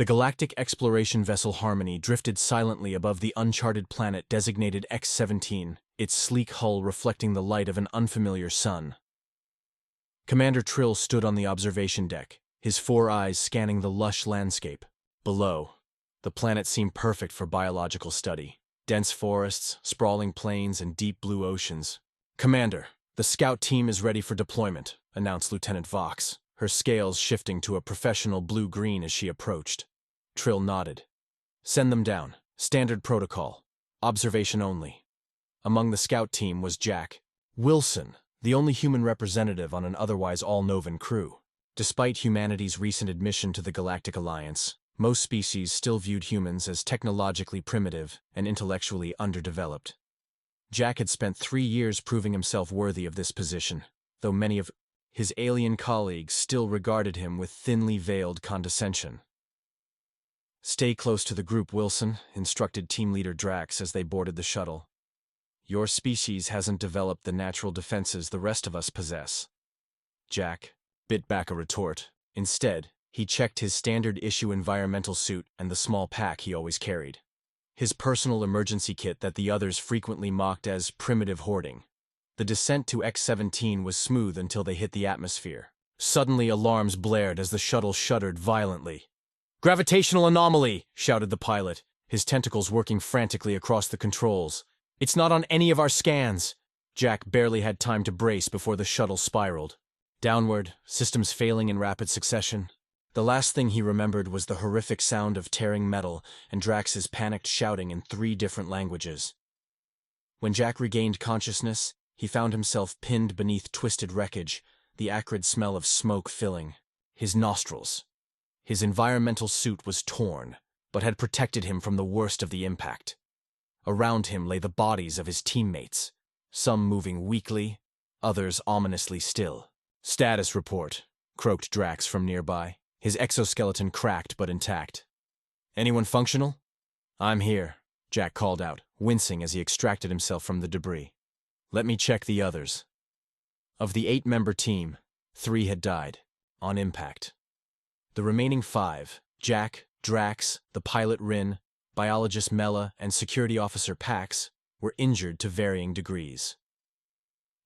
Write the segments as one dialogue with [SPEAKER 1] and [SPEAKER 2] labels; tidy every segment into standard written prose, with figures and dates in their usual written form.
[SPEAKER 1] The galactic exploration vessel Harmony drifted silently above the uncharted planet designated X-17, its sleek hull reflecting the light of an unfamiliar sun. Commander Trill stood on the observation deck, his 4 eyes scanning the lush landscape. Below, the planet seemed perfect for biological study. Dense forests, sprawling plains, and deep blue oceans. "Commander, the scout team is ready for deployment," announced Lieutenant Vox, her scales shifting to a professional blue-green as she approached. Trill nodded. "Send them down. Standard protocol. Observation only." Among the scout team was Jack Wilson, the only human representative on an otherwise all-Novan crew. Despite humanity's recent admission to the Galactic Alliance, most species still viewed humans as technologically primitive and intellectually underdeveloped. Jack had spent 3 years proving himself worthy of this position, though many of his alien colleagues still regarded him with thinly veiled condescension. "Stay close to the group, Wilson," instructed team leader Drax as they boarded the shuttle. "Your species hasn't developed the natural defenses the rest of us possess." Jack bit back a retort. Instead, he checked his standard-issue environmental suit and the small pack he always carried. His personal emergency kit that the others frequently mocked as primitive hoarding. The descent to X-17 was smooth until they hit the atmosphere. Suddenly, alarms blared as the shuttle shuddered violently. "Gravitational anomaly!" shouted the pilot, his tentacles working frantically across the controls. "It's not on any of our scans!" Jack barely had time to brace before the shuttle spiraled. Downward, systems failing in rapid succession. The last thing he remembered was the horrific sound of tearing metal and Drax's panicked shouting in 3 different languages. When Jack regained consciousness, he found himself pinned beneath twisted wreckage, the acrid smell of smoke filling his nostrils. His environmental suit was torn, but had protected him from the worst of the impact. Around him lay the bodies of his teammates, some moving weakly, others ominously still. "Status report," croaked Drax from nearby, his exoskeleton cracked but intact. "Anyone functional?" "I'm here," Jack called out, wincing as he extracted himself from the debris. "Let me check the others." Of the 8-member team, 3 had died, on impact. The remaining 5, Jack, Drax, the pilot Rin, biologist Mela, and security officer Pax, were injured to varying degrees.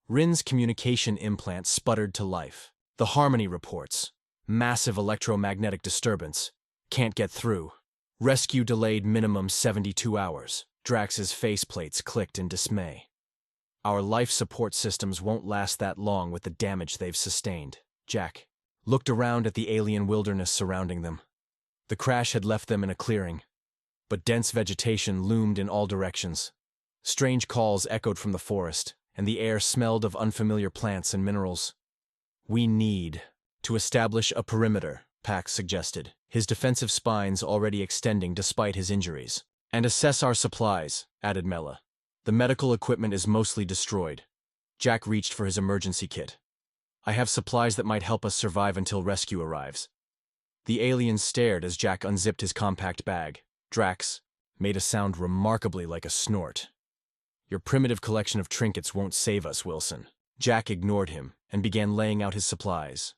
[SPEAKER 1] Rin's communication implant sputtered to life. The Harmony reports. Massive electromagnetic disturbance. Can't get through. Rescue delayed minimum 72 hours. Drax's faceplates clicked in dismay. "Our life support systems won't last that long with the damage they've sustained." Jack looked around at the alien wilderness surrounding them. The crash had left them in a clearing, but dense vegetation loomed in all directions. Strange calls echoed from the forest, and the air smelled of unfamiliar plants and minerals. "We need to establish a perimeter," Pax suggested, his defensive spines already extending despite his injuries. "And assess our supplies," added Mela. "The medical equipment is mostly destroyed." Jack reached for his emergency kit. "I have supplies that might help us survive until rescue arrives." The aliens stared as Jack unzipped his compact bag. Drax made a sound remarkably like a snort. "Your primitive collection of trinkets won't save us, Wilson." Jack ignored him and began laying out his supplies.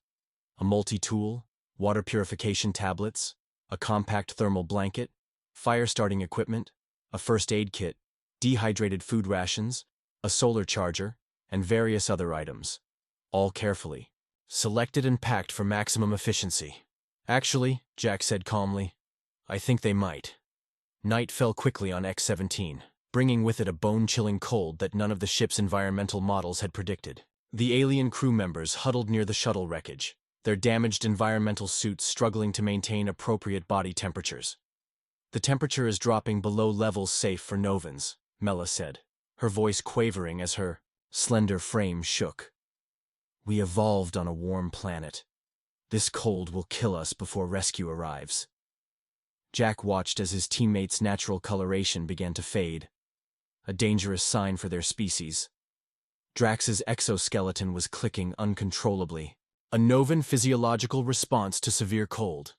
[SPEAKER 1] A multi-tool, water purification tablets, a compact thermal blanket, fire-starting equipment, a first aid kit, dehydrated food rations, a solar charger, and various other items. All carefully selected and packed for maximum efficiency. "Actually," Jack said calmly, "I think they might." Night fell quickly on X-17, bringing with it a bone-chilling cold that none of the ship's environmental models had predicted. The alien crew members huddled near the shuttle wreckage, their damaged environmental suits struggling to maintain appropriate body temperatures. "The temperature is dropping below levels safe for Novans," Mela said, her voice quavering as her slender frame shook. "We evolved on a warm planet. This cold will kill us before rescue arrives." Jack watched as his teammates' natural coloration began to fade, a dangerous sign for their species. Drax's exoskeleton was clicking uncontrollably, a Novan physiological response to severe cold.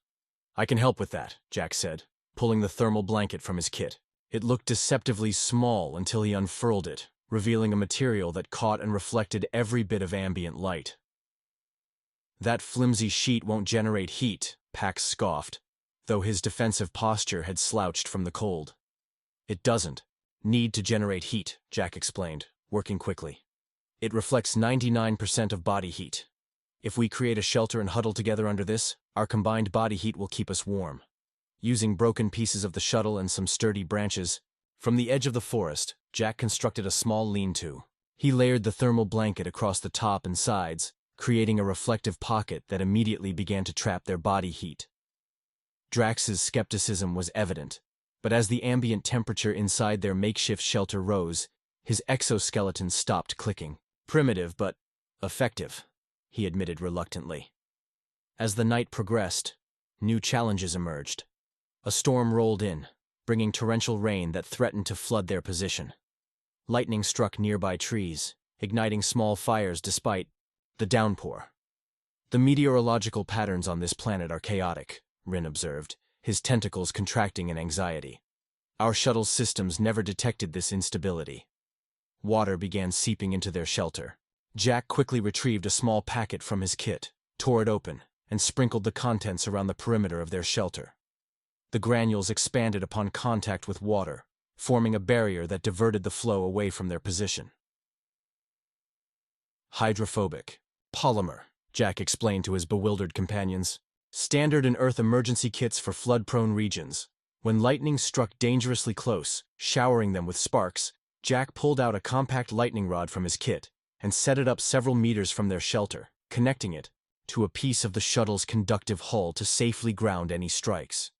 [SPEAKER 1] "I can help with that," Jack said, pulling the thermal blanket from his kit. It looked deceptively small until he unfurled it, revealing a material that caught and reflected every bit of ambient light. "That flimsy sheet won't generate heat," Pax scoffed, though his defensive posture had slouched from the cold. It doesn't need to generate heat, Jack explained, working quickly. It reflects 99% of body heat. If we create a shelter and huddle together under this, our combined body heat will keep us warm. Using broken pieces of the shuttle and some sturdy branches, from the edge of the forest, Jack constructed a small lean-to. He layered the thermal blanket across the top and sides, creating a reflective pocket that immediately began to trap their body heat. Drax's skepticism was evident, but as the ambient temperature inside their makeshift shelter rose, his exoskeleton stopped clicking. Primitive but effective, he admitted reluctantly. As the night progressed, new challenges emerged. A storm rolled in, bringing torrential rain that threatened to flood their position. Lightning struck nearby trees, igniting small fires despite the downpour. The meteorological patterns on this planet are chaotic, Rin observed, his tentacles contracting in anxiety. Our shuttle's systems never detected this instability. Water began seeping into their shelter. Jack quickly retrieved a small packet from his kit, tore it open, and sprinkled the contents around the perimeter of their shelter. The granules expanded upon contact with water, forming a barrier that diverted the flow away from their position. Hydrophobic. Polymer, Jack explained to his bewildered companions. Standard in Earth emergency kits for flood-prone regions. When lightning struck dangerously close, showering them with sparks, Jack pulled out a compact lightning rod from his kit and set it up several meters from their shelter, connecting it to a piece of the shuttle's conductive hull to safely ground any strikes.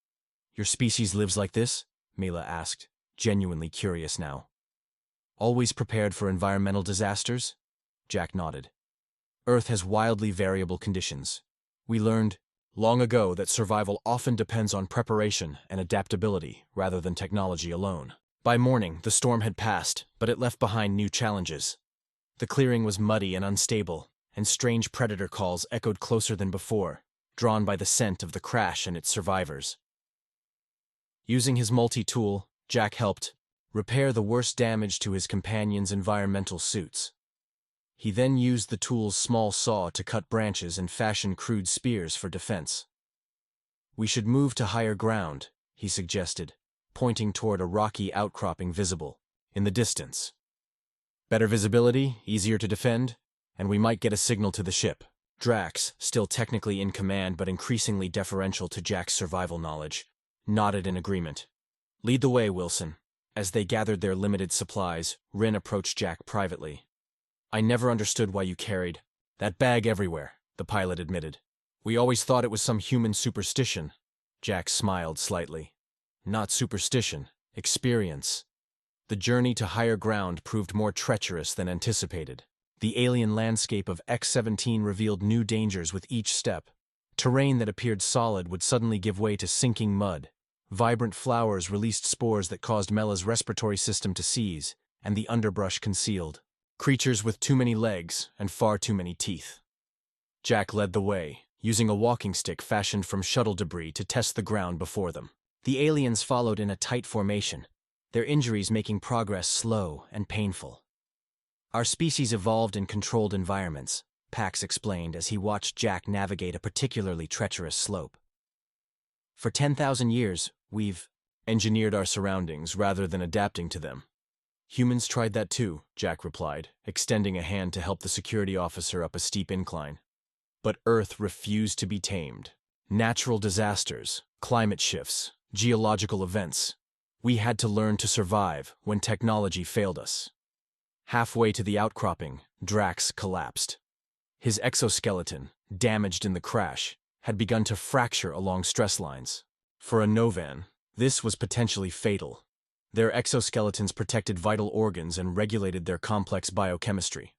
[SPEAKER 1] Your species lives like this? Mila asked, genuinely curious now. Always prepared for environmental disasters? Jack nodded. Earth has wildly variable conditions. We learned long ago that survival often depends on preparation and adaptability rather than technology alone. By morning, the storm had passed, but it left behind new challenges. The clearing was muddy and unstable, and strange predator calls echoed closer than before, drawn by the scent of the crash and its survivors. Using his multi-tool, Jack helped repair the worst damage to his companions' environmental suits. He then used the tool's small saw to cut branches and fashion crude spears for defense. We should move to higher ground, he suggested, pointing toward a rocky outcropping visible in the distance. Better visibility, easier to defend, and we might get a signal to the ship. Drax, still technically in command but increasingly deferential to Jack's survival knowledge, nodded in agreement. Lead the way, Wilson. As they gathered their limited supplies, Rin approached Jack privately. I never understood why you carried that bag everywhere, the pilot admitted. We always thought it was some human superstition. Jack smiled slightly. Not superstition, experience. The journey to higher ground proved more treacherous than anticipated. The alien landscape of X-17 revealed new dangers with each step. Terrain that appeared solid would suddenly give way to sinking mud. Vibrant flowers released spores that caused Mela's respiratory system to seize, and the underbrush concealed creatures with too many legs and far too many teeth. Jack led the way, using a walking stick fashioned from shuttle debris to test the ground before them. The aliens followed in a tight formation, their injuries making progress slow and painful. Our species evolved in controlled environments, Pax explained as he watched Jack navigate a particularly treacherous slope. For 10,000 years, we've engineered our surroundings rather than adapting to them. Humans tried that too, Jack replied, extending a hand to help the security officer up a steep incline. But Earth refused to be tamed. Natural disasters, climate shifts, geological events. We had to learn to survive when technology failed us. Halfway to the outcropping, Drax collapsed. His exoskeleton, damaged in the crash, had begun to fracture along stress lines. For a Novan, this was potentially fatal. Their exoskeletons protected vital organs and regulated their complex biochemistry.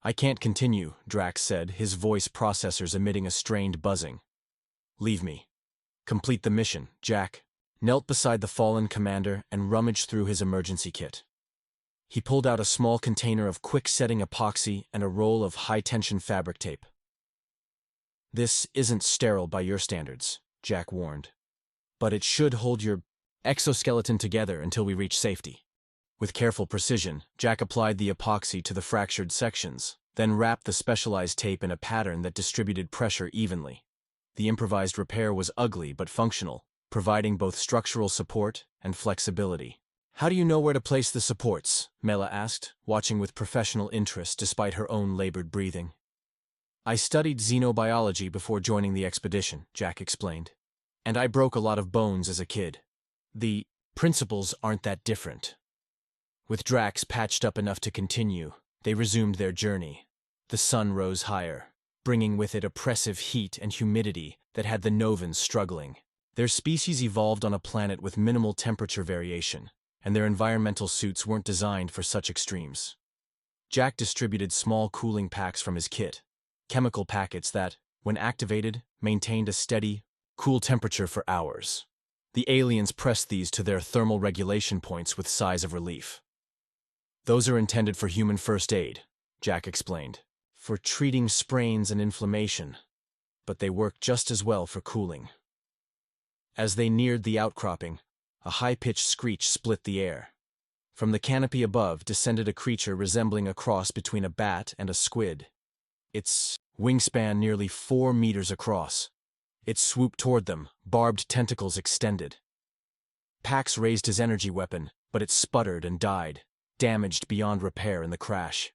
[SPEAKER 1] I can't continue, Drax said, his voice processors emitting a strained buzzing. Leave me. Complete the mission, Jack knelt beside the fallen commander and rummaged through his emergency kit. He pulled out a small container of quick-setting epoxy and a roll of high-tension fabric tape. This isn't sterile by your standards, Jack warned. But it should hold your exoskeleton together until we reach safety. With careful precision, Jack applied the epoxy to the fractured sections, then wrapped the specialized tape in a pattern that distributed pressure evenly. The improvised repair was ugly but functional, providing both structural support and flexibility. How do you know where to place the supports? Mela asked, watching with professional interest despite her own labored breathing. I studied xenobiology before joining the expedition, Jack explained. And I broke a lot of bones as a kid. The principles aren't that different. With Drax patched up enough to continue, they resumed their journey. The sun rose higher, bringing with it oppressive heat and humidity that had the Novans struggling. Their species evolved on a planet with minimal temperature variation, and their environmental suits weren't designed for such extremes. Jack distributed small cooling packs from his kit, chemical packets that, when activated, maintained a steady, cool temperature for hours. The aliens pressed these to their thermal regulation points with sighs of relief. Those are intended for human first aid, Jack explained, for treating sprains and inflammation, but they work just as well for cooling. As they neared the outcropping, a high-pitched screech split the air. From the canopy above descended a creature resembling a cross between a bat and a squid. Its wingspan nearly 4 meters across. It swooped toward them, barbed tentacles extended. Pax raised his energy weapon, but it sputtered and died, damaged beyond repair in the crash.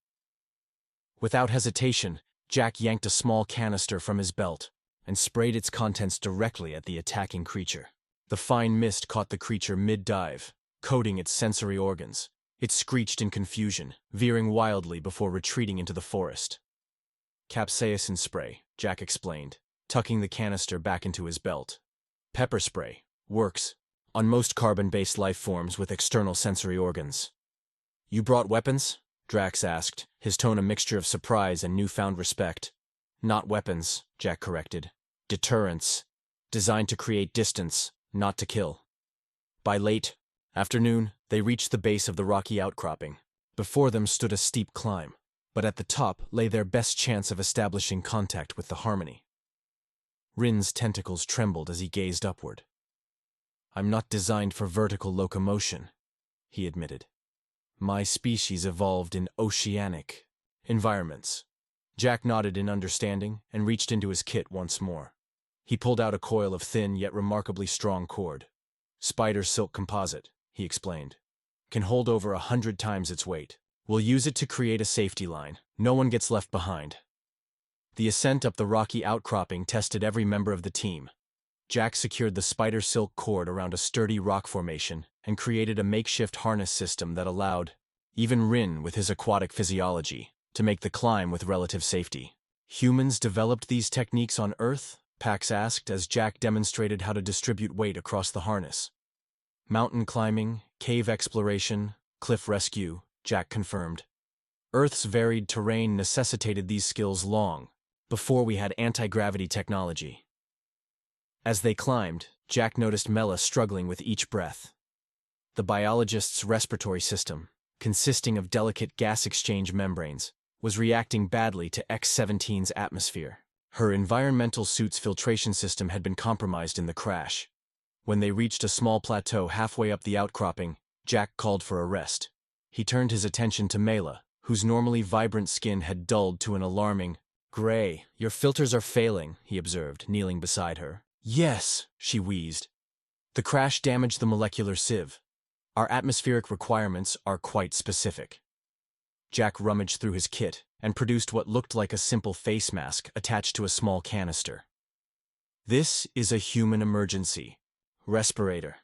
[SPEAKER 1] Without hesitation, Jack yanked a small canister from his belt and sprayed its contents directly at the attacking creature. The fine mist caught the creature mid-dive, coating its sensory organs. It screeched in confusion, veering wildly before retreating into the forest. Capsaicin spray, Jack explained, tucking the canister back into his belt. Pepper spray works on most carbon-based life forms with external sensory organs. You brought weapons? Drax asked, his tone a mixture of surprise and newfound respect. Not weapons, Jack corrected. Deterrents. Designed to create distance, not to kill. By late afternoon, they reached the base of the rocky outcropping. Before them stood a steep climb, but at the top lay their best chance of establishing contact with the Harmony. Rin's tentacles trembled as he gazed upward. I'm not designed for vertical locomotion, he admitted. My species evolved in oceanic environments. Jack nodded in understanding and reached into his kit once more. He pulled out a coil of thin yet remarkably strong cord. Spider silk composite, he explained. Can hold over 100 times its weight. We'll use it to create a safety line. No one gets left behind. The ascent up the rocky outcropping tested every member of the team. Jack secured the spider silk cord around a sturdy rock formation and created a makeshift harness system that allowed, even Rin with his aquatic physiology, to make the climb with relative safety. Humans developed these techniques on Earth? Pax asked as Jack demonstrated how to distribute weight across the harness. Mountain climbing, cave exploration, cliff rescue, Jack confirmed. Earth's varied terrain necessitated these skills long before we had anti-gravity technology. As they climbed, Jack noticed Mela struggling with each breath. The biologist's respiratory system, consisting of delicate gas exchange membranes, was reacting badly to X-17's atmosphere. Her environmental suit's filtration system had been compromised in the crash. When they reached a small plateau halfway up the outcropping, Jack called for a rest. He turned his attention to Mela, whose normally vibrant skin had dulled to an alarming gray. Your filters are failing, he observed, kneeling beside her. Yes, she wheezed. The crash damaged the molecular sieve. Our atmospheric requirements are quite specific. Jack rummaged through his kit and produced what looked like a simple face mask attached to a small canister. This is a human emergency. Respirator.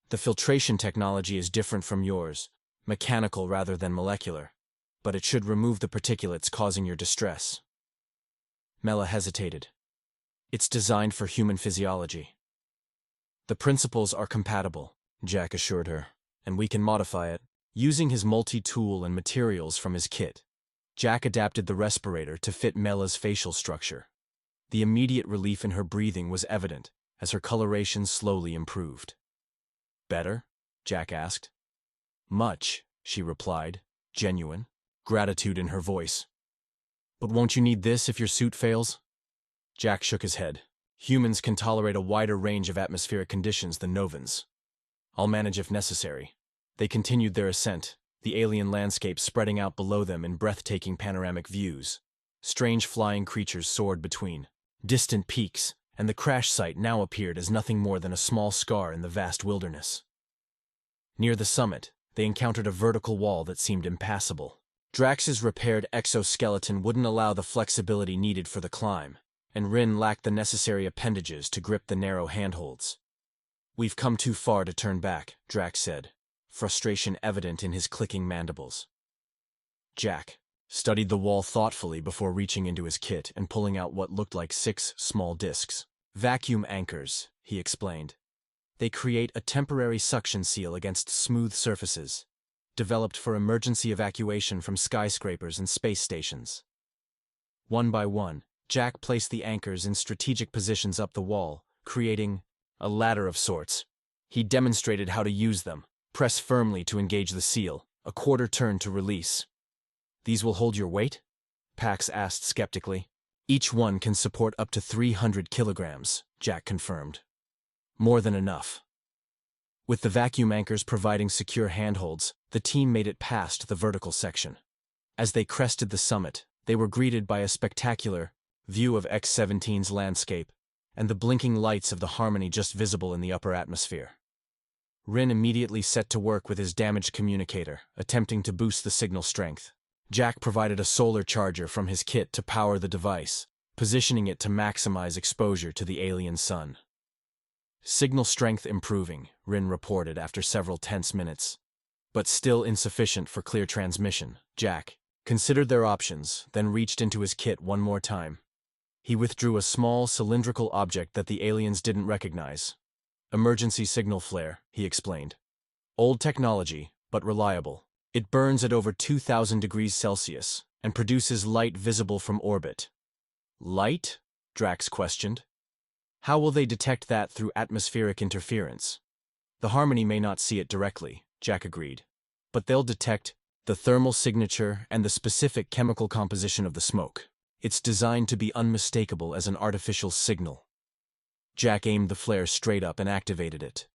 [SPEAKER 1] The filtration technology is different from yours, mechanical rather than molecular, but it should remove the particulates causing your distress. Mela hesitated. It's designed for human physiology. The principles are compatible, Jack assured her, and we can modify it. Using his multi-tool and materials from his kit, Jack adapted the respirator to fit Mela's facial structure. The immediate relief in her breathing was evident as her coloration slowly improved. Better? Jack asked. Much, she replied, genuine, gratitude in her voice. But won't you need this if your suit fails? Jack shook his head. Humans can tolerate a wider range of atmospheric conditions than Novans. I'll manage if necessary. They continued their ascent, the alien landscape spreading out below them in breathtaking panoramic views. Strange flying creatures soared between distant peaks and the crash site now appeared as nothing more than a small scar in the vast wilderness. Near the summit, they encountered a vertical wall that seemed impassable. Drax's repaired exoskeleton wouldn't allow the flexibility needed for the climb, and Rin lacked the necessary appendages to grip the narrow handholds. "We've come too far to turn back," Drax said, frustration evident in his clicking mandibles. Jack studied the wall thoughtfully before reaching into his kit and pulling out what looked like 6 small discs. "Vacuum anchors," he explained. "They create a temporary suction seal against smooth surfaces, developed for emergency evacuation from skyscrapers and space stations." One by one, Jack placed the anchors in strategic positions up the wall, creating a ladder of sorts. He demonstrated how to use them. Press firmly to engage the seal, a quarter turn to release. "These will hold your weight?" Pax asked skeptically. "Each one can support up to 300 kilograms, Jack confirmed. "More than enough." With the vacuum anchors providing secure handholds, the team made it past the vertical section. As they crested the summit, they were greeted by a spectacular view of X-17's landscape and the blinking lights of the Harmony just visible in the upper atmosphere. Rin immediately set to work with his damaged communicator, attempting to boost the signal strength. Jack provided a solar charger from his kit to power the device, positioning it to maximize exposure to the alien sun. "Signal strength improving," Rin reported after several tense minutes. "But still insufficient for clear transmission." Jack considered their options, then reached into his kit one more time. He withdrew a small cylindrical object that the aliens didn't recognize. "Emergency signal flare," he explained. "Old technology, but reliable. It burns at over 2,000 degrees Celsius and produces light visible from orbit." "Light?" Drax questioned. "How will they detect that through atmospheric interference?" "The Harmony may not see it directly," Jack agreed, "but they'll detect the thermal signature and the specific chemical composition of the smoke. It's designed to be unmistakable as an artificial signal." Jack aimed the flare straight up and activated it.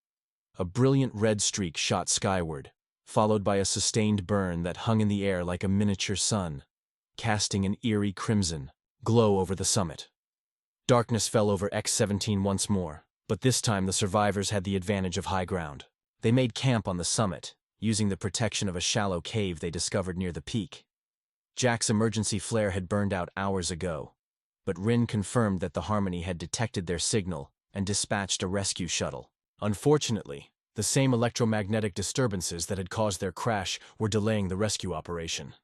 [SPEAKER 1] A brilliant red streak shot skyward, followed by a sustained burn that hung in the air like a miniature sun, casting an eerie crimson glow over the summit. Darkness fell over X-17 once more, but this time the survivors had the advantage of high ground. They made camp on the summit, using the protection of a shallow cave they discovered near the peak. Jack's emergency flare had burned out hours ago, but Rin confirmed that the Harmony had detected their signal and dispatched a rescue shuttle. Unfortunately, the same electromagnetic disturbances that had caused their crash were delaying the rescue operation.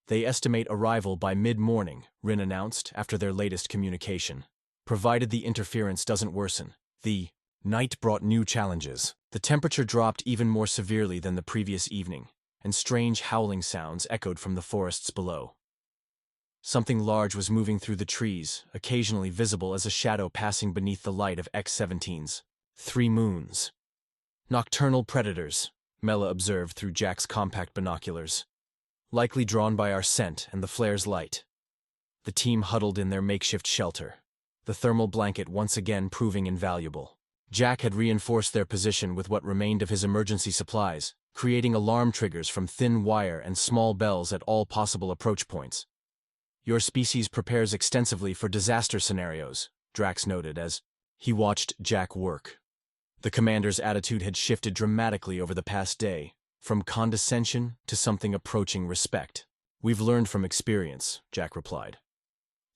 [SPEAKER 1] "They estimate arrival by mid-morning," Rin announced after their latest communication, "provided the interference doesn't worsen." The night brought new challenges. The temperature dropped even more severely than the previous evening, and strange howling sounds echoed from the forests below. Something large was moving through the trees, occasionally visible as a shadow passing beneath the light of X-17's 3 moons. "Nocturnal predators," Mela observed through Jack's compact binoculars. "Likely drawn by our scent and the flare's light." The team huddled in their makeshift shelter, the thermal blanket once again proving invaluable. Jack had reinforced their position with what remained of his emergency supplies, creating alarm triggers from thin wire and small bells at all possible approach points. "Your species prepares extensively for disaster scenarios," Drax noted as he watched Jack work. The commander's attitude had shifted dramatically over the past day, from condescension to something approaching respect. "We've learned from experience," Jack replied.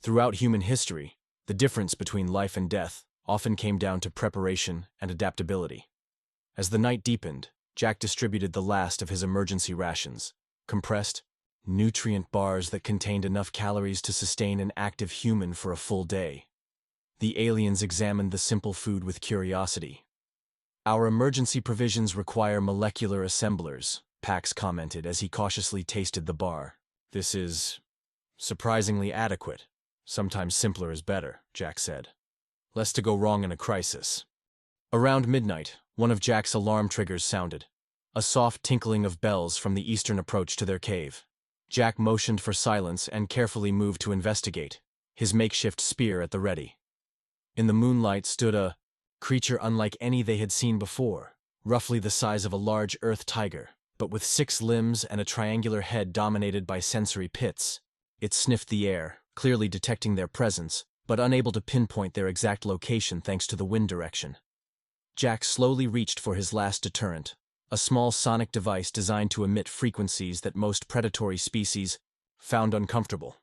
[SPEAKER 1] Throughout human history, the difference between life and death often came down to preparation and adaptability. As the night deepened, Jack distributed the last of his emergency rations, compressed, nutrient bars that contained enough calories to sustain an active human for a full day. The aliens examined the simple food with curiosity. "Our emergency provisions require molecular assemblers," Pax commented as he cautiously tasted the bar. "This is surprisingly adequate. Sometimes simpler is better," Jack said. "Less to go wrong in a crisis." Around midnight, one of Jack's alarm triggers sounded, a soft tinkling of bells from the eastern approach to their cave. Jack motioned for silence and carefully moved to investigate, his makeshift spear at the ready. In the moonlight stood a creature unlike any they had seen before, roughly the size of a large earth tiger, but with 6 limbs and a triangular head dominated by sensory pits. It sniffed the air, clearly detecting their presence, but unable to pinpoint their exact location thanks to the wind direction. Jack slowly reached for his last deterrent, a small sonic device designed to emit frequencies that most predatory species found uncomfortable.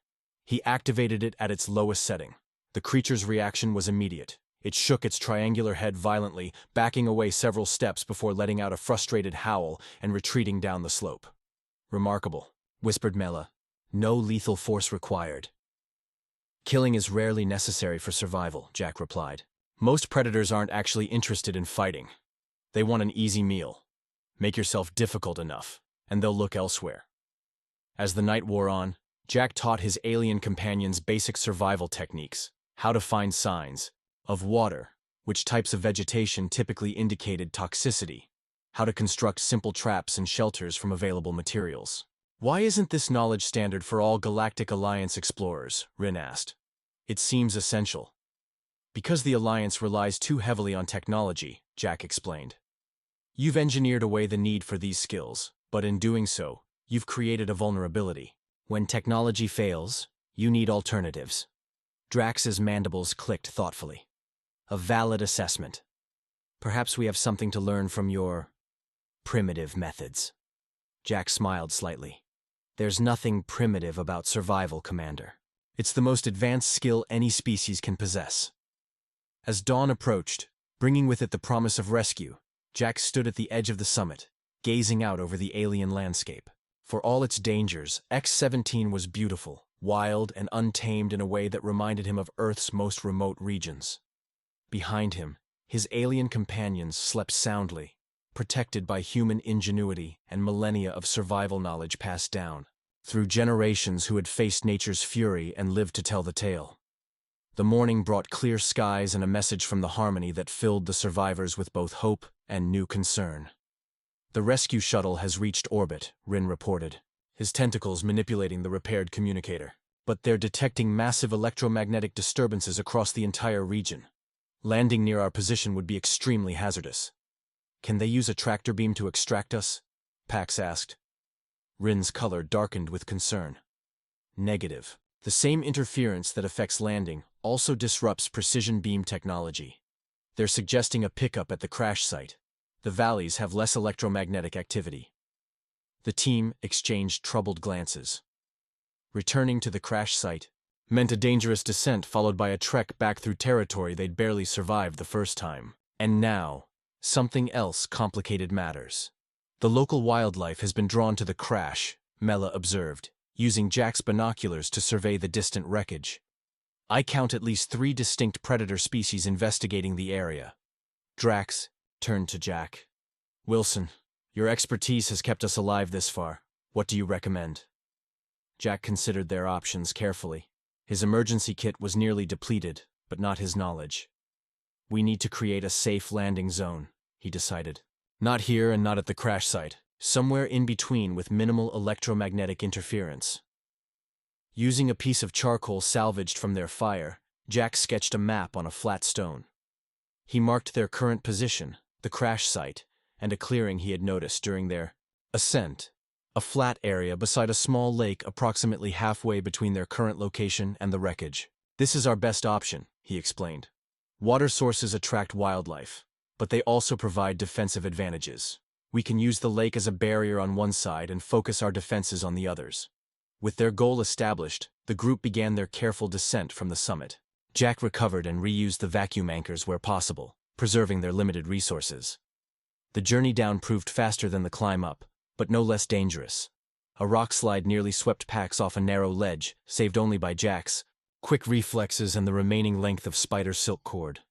[SPEAKER 1] He activated it at its lowest setting. The creature's reaction was immediate. It shook its triangular head violently, backing away several steps before letting out a frustrated howl and retreating down the slope. "Remarkable," whispered Mela. "No lethal force required." "Killing is rarely necessary for survival," Jack replied. "Most predators aren't actually interested in fighting. They want an easy meal. Make yourself difficult enough, and they'll look elsewhere." As the night wore on, Jack taught his alien companions basic survival techniques: how to find signs of water, which types of vegetation typically indicated toxicity, how to construct simple traps and shelters from available materials. "Why isn't this knowledge standard for all Galactic Alliance explorers?" Rin asked. "It seems essential." "Because the Alliance relies too heavily on technology," Jack explained. "You've engineered away the need for these skills, but in doing so, you've created a vulnerability. When technology fails, you need alternatives." Drax's mandibles clicked thoughtfully. "A valid assessment. Perhaps we have something to learn from your primitive methods." Jack smiled slightly. "There's nothing primitive about survival, Commander. It's the most advanced skill any species can possess." As dawn approached, bringing with it the promise of rescue, Jack stood at the edge of the summit, gazing out over the alien landscape. For all its dangers, X-17 was beautiful, wild, and untamed in a way that reminded him of Earth's most remote regions. Behind him, his alien companions slept soundly, protected by human ingenuity and millennia of survival knowledge passed down through generations who had faced nature's fury and lived to tell the tale. The morning brought clear skies and a message from the Harmony that filled the survivors with both hope and new concern. "The rescue shuttle has reached orbit," Rin reported, his tentacles manipulating the repaired communicator. "But they're detecting massive electromagnetic disturbances across the entire region. Landing near our position would be extremely hazardous." "Can they use a tractor beam to extract us?" Pax asked. Rin's color darkened with concern. "Negative. The same interference that affects landing also disrupts precision beam technology. They're suggesting a pickup at the crash site. The valleys have less electromagnetic activity." The team exchanged troubled glances. Returning to the crash site meant a dangerous descent followed by a trek back through territory they'd barely survived the first time. And now, something else complicated matters. "The local wildlife has been drawn to the crash," Mela observed, using Jack's binoculars to survey the distant wreckage. "I count at least 3 distinct predator species investigating the area." Drax turned to Jack. "Wilson, your expertise has kept us alive this far. What do you recommend?" Jack considered their options carefully. His emergency kit was nearly depleted, but not his knowledge. "We need to create a safe landing zone," he decided. "Not here and not at the crash site. Somewhere in between with minimal electromagnetic interference." Using a piece of charcoal salvaged from their fire, Jack sketched a map on a flat stone. He marked their current position, the crash site, and a clearing he had noticed during their ascent, a flat area beside a small lake approximately halfway between their current location and the wreckage. "This is our best option," he explained. "Water sources attract wildlife, but they also provide defensive advantages. We can use the lake as a barrier on one side and focus our defenses on the others." With their goal established, the group began their careful descent from the summit. Jack recovered and reused the vacuum anchors where possible, preserving their limited resources. The journey down proved faster than the climb up, but no less dangerous. A rock slide nearly swept Pax off a narrow ledge, saved only by Jack's quick reflexes and the remaining length of spider silk cord.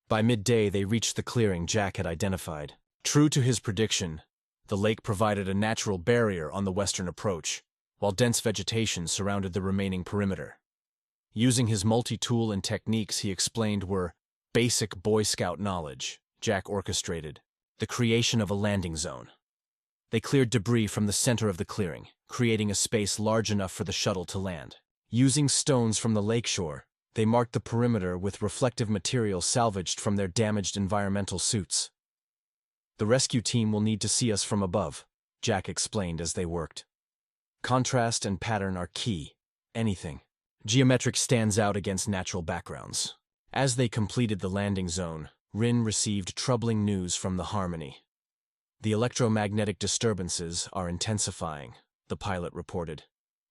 [SPEAKER 1] By midday, they reached the clearing Jack had identified. True to his prediction, the lake provided a natural barrier on the western approach, while dense vegetation surrounded the remaining perimeter. Using his multi-tool and techniques he explained were basic Boy Scout knowledge, Jack orchestrated the creation of a landing zone. They cleared debris from the center of the clearing, creating a space large enough for the shuttle to land. Using stones from the lakeshore, they marked the perimeter with reflective material salvaged from their damaged environmental suits. "The rescue team will need to see us from above," Jack explained as they worked. "Contrast and pattern are key. Anything Geometric stands out against natural backgrounds. As they completed the landing zone, Rin received troubling news from the Harmony. The electromagnetic disturbances are intensifying, the pilot reported.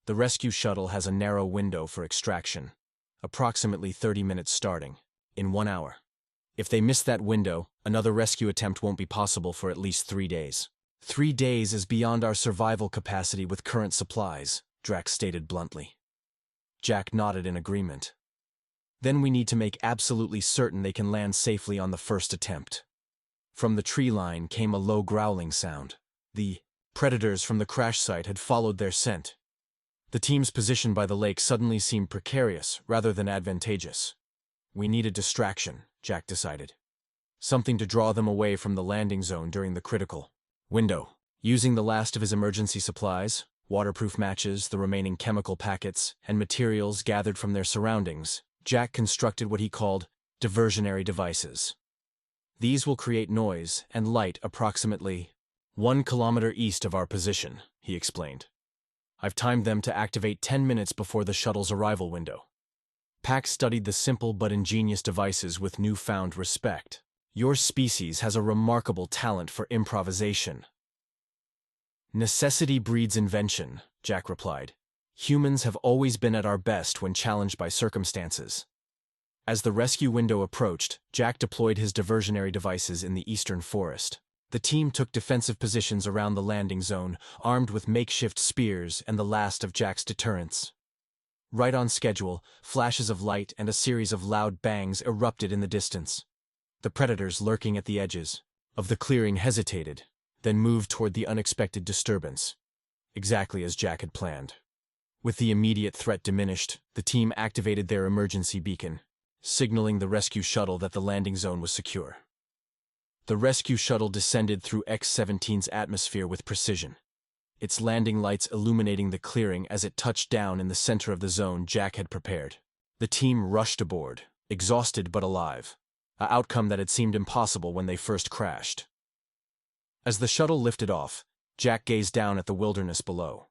[SPEAKER 1] The rescue shuttle has a narrow window for extraction, approximately 30 minutes starting, in 1 hour. If they miss that window, another rescue attempt won't be possible for at least 3 days. 3 days is beyond our survival capacity with current supplies, Drax stated bluntly. Jack nodded in agreement. Then we need to make absolutely certain they can land safely on the first attempt. From the tree line came a low growling sound. The predators from the crash site had followed their scent. The team's position by the lake suddenly seemed precarious rather than advantageous. We need a distraction, Jack decided. Something to draw them away from the landing zone during the critical window. Using the last of his emergency supplies, waterproof matches, the remaining chemical packets, and materials gathered from their surroundings, Jack constructed what he called diversionary devices. These will create noise and light approximately 1 kilometer east of our position, he explained. I've timed them to activate 10 minutes before the shuttle's arrival window. Pax studied the simple but ingenious devices with newfound respect. Your species has a remarkable talent for improvisation. Necessity breeds invention, Jack replied. Humans have always been at our best when challenged by circumstances. As the rescue window approached, Jack deployed his diversionary devices in the eastern forest. The team took defensive positions around the landing zone, armed with makeshift spears and the last of Jack's deterrents. Right on schedule, flashes of light and a series of loud bangs erupted in the distance. The predators lurking at the edges of the clearing hesitated, then moved toward the unexpected disturbance, exactly as Jack had planned. With the immediate threat diminished, the team activated their emergency beacon, signaling the rescue shuttle that the landing zone was secure. The rescue shuttle descended through X-17's atmosphere with precision, its landing lights illuminating the clearing as it touched down in the center of the zone Jack had prepared. The team rushed aboard, exhausted but alive, an outcome that had seemed impossible when they first crashed. As the shuttle lifted off, Jack gazed down at the wilderness below.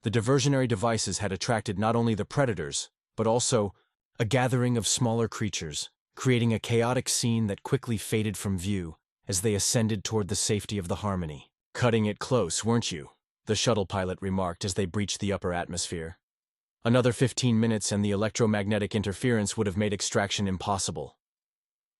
[SPEAKER 1] The diversionary devices had attracted not only the predators, but also a gathering of smaller creatures, creating a chaotic scene that quickly faded from view as they ascended toward the safety of the Harmony. Cutting it close, weren't you? The shuttle pilot remarked as they breached the upper atmosphere. Another 15 minutes and the electromagnetic interference would have made extraction impossible.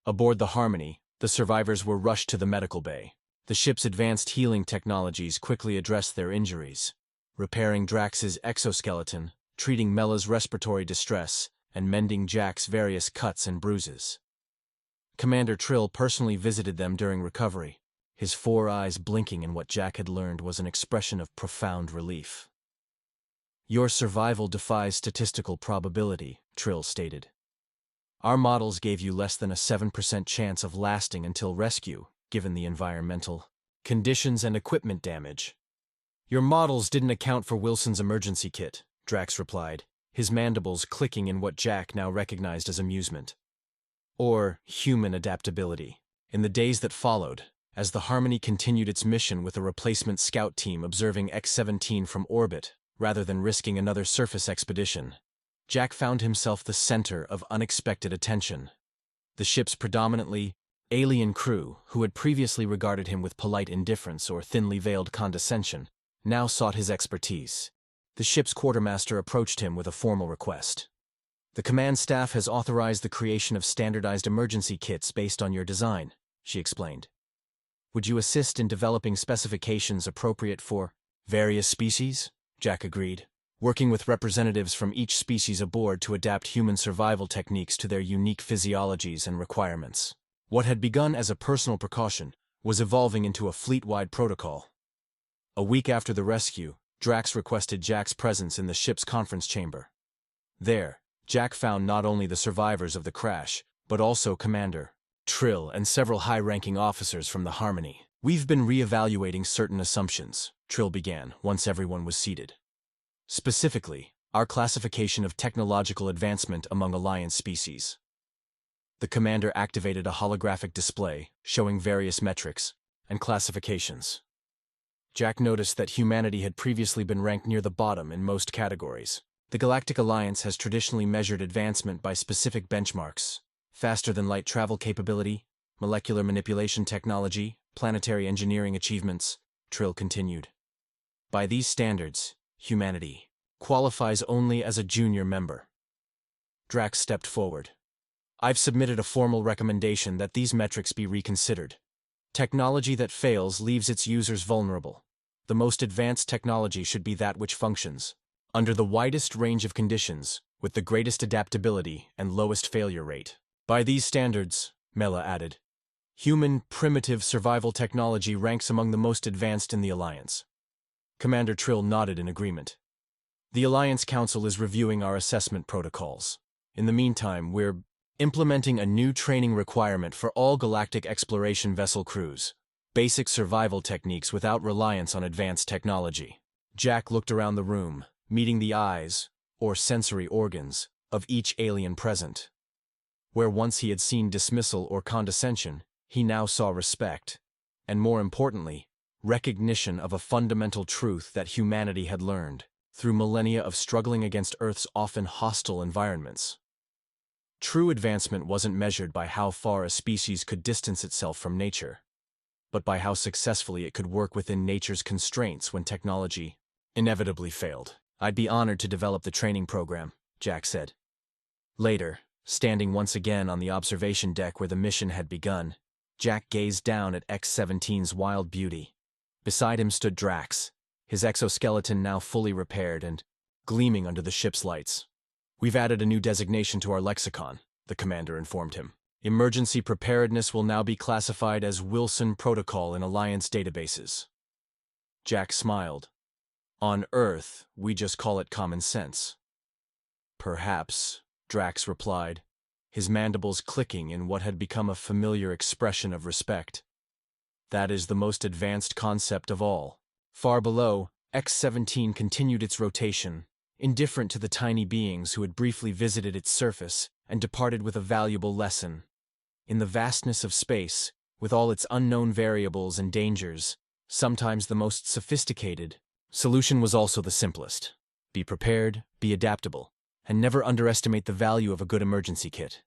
[SPEAKER 1] Aboard the Harmony, the survivors were rushed to the medical bay. The ship's advanced healing technologies quickly addressed their injuries, repairing Drax's exoskeleton, treating Mella's respiratory distress, and mending Jack's various cuts and bruises. Commander Trill personally visited them during recovery, his 4 eyes blinking in what Jack had learned was an expression of profound relief. Your survival defies statistical probability, Trill stated. Our models gave you less than a 7% chance of lasting until rescue, given the environmental conditions and equipment damage. Your models didn't account for Wilson's emergency kit, Drax replied, his mandibles clicking in what Jack now recognized as amusement. Or human adaptability. In the days that followed, as the Harmony continued its mission with a replacement scout team observing X-17 from orbit, rather than risking another surface expedition, Jack found himself the center of unexpected attention. The ship's predominantly alien crew, who had previously regarded him with polite indifference or thinly veiled condescension, now sought his expertise. The ship's quartermaster approached him with a formal request. The command staff has authorized the creation of standardized emergency kits based on your design, she explained. Would you assist in developing specifications appropriate for various species? Jack agreed, working with representatives from each species aboard to adapt human survival techniques to their unique physiologies and requirements. What had begun as a personal precaution was evolving into a fleet-wide protocol. A week after the rescue, Drax requested Jack's presence in the ship's conference chamber. There, Jack found not only the survivors of the crash, but also Commander Trill and several high-ranking officers from the Harmony. We've been re-evaluating certain assumptions, Trill began, once everyone was seated. Specifically, our classification of technological advancement among Alliance species. The commander activated a holographic display, showing various metrics and classifications. Jack noticed that humanity had previously been ranked near the bottom in most categories. The Galactic Alliance has traditionally measured advancement by specific benchmarks: faster-than-light travel capability, molecular manipulation technology, planetary engineering achievements, Trill continued. By these standards, humanity qualifies only as a junior member. Drax stepped forward. I've submitted a formal recommendation that these metrics be reconsidered. Technology that fails leaves its users vulnerable. The most advanced technology should be that which functions under the widest range of conditions, with the greatest adaptability and lowest failure rate. By these standards, Mela added, human primitive survival technology ranks among the most advanced in the Alliance. Commander Trill nodded in agreement. The Alliance Council is reviewing our assessment protocols. In the meantime, we're implementing a new training requirement for all galactic exploration vessel crews. Basic survival techniques without reliance on advanced technology. Jack looked around the room, meeting the eyes, or sensory organs, of each alien present. Where once he had seen dismissal or condescension, he now saw respect, and more importantly, recognition of a fundamental truth that humanity had learned through millennia of struggling against Earth's often hostile environments. True advancement wasn't measured by how far a species could distance itself from nature, but by how successfully it could work within nature's constraints when technology inevitably failed. I'd be honored to develop the training program, Jack said. Later, standing once again on the observation deck where the mission had begun, Jack gazed down at X-17's wild beauty. Beside him stood Drax, his exoskeleton now fully repaired and gleaming under the ship's lights. We've added a new designation to our lexicon, the commander informed him. Emergency preparedness will now be classified as Wilson Protocol in Alliance databases. Jack smiled. On Earth, we just call it common sense. Perhaps, Drax replied, his mandibles clicking in what had become a familiar expression of respect. That is the most advanced concept of all. Far below, X-17 continued its rotation, indifferent to the tiny beings who had briefly visited its surface and departed with a valuable lesson. In the vastness of space, with all its unknown variables and dangers, sometimes the most sophisticated, solution was also the simplest. Be prepared, be adaptable, and never underestimate the value of a good emergency kit.